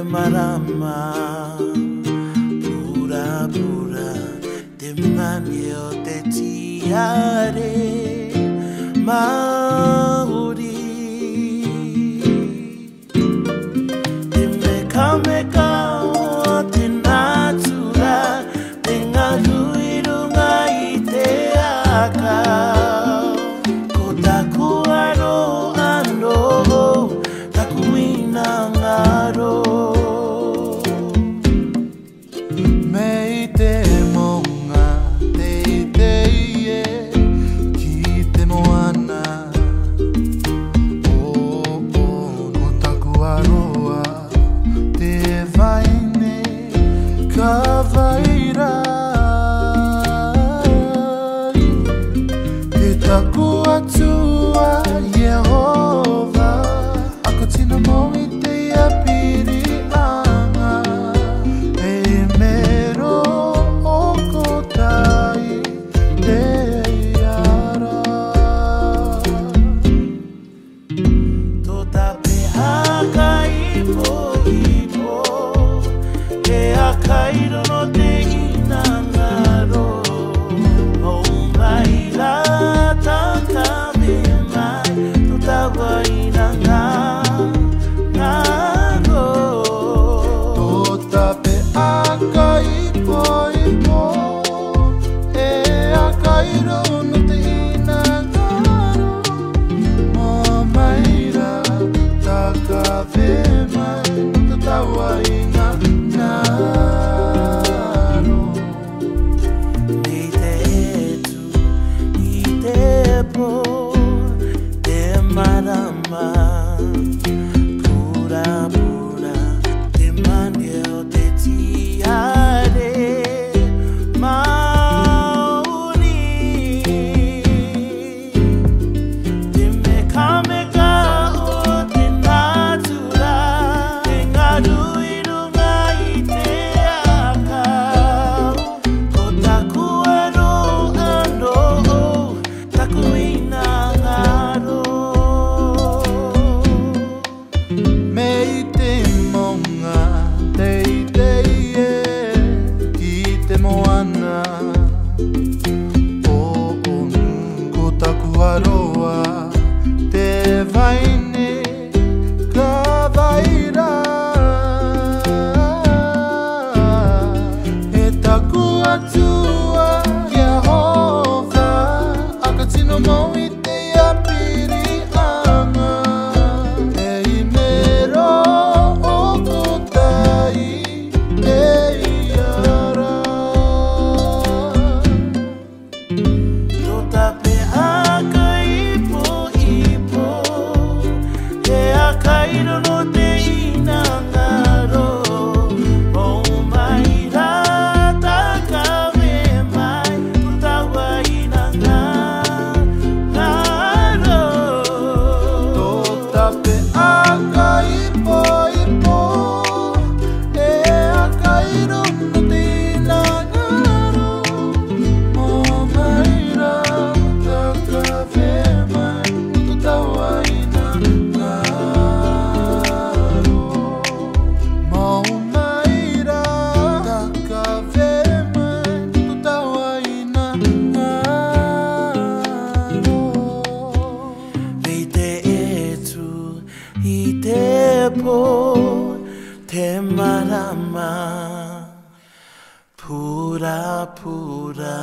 marama pura pura te manio te tiare mauri te meka meka te natura te ngaruirunga I te aka ko taku aro ano taku ina ngaro Taku atua Yehova aku tina mau ite apiri anga e mero oko tai te ara to tape haka ipo ipo ke akairo no te inangaro o maila Aroa te vaine ka vaira e taku atua Yehova aku tino mau ite apiri anga e imero oko tai e iara to tape kairo no te inangaro o maira takame mai utawa inangaro to tape aka ipo ipo e akairo no te inangaro o maira takame mai utawa te marama pura pura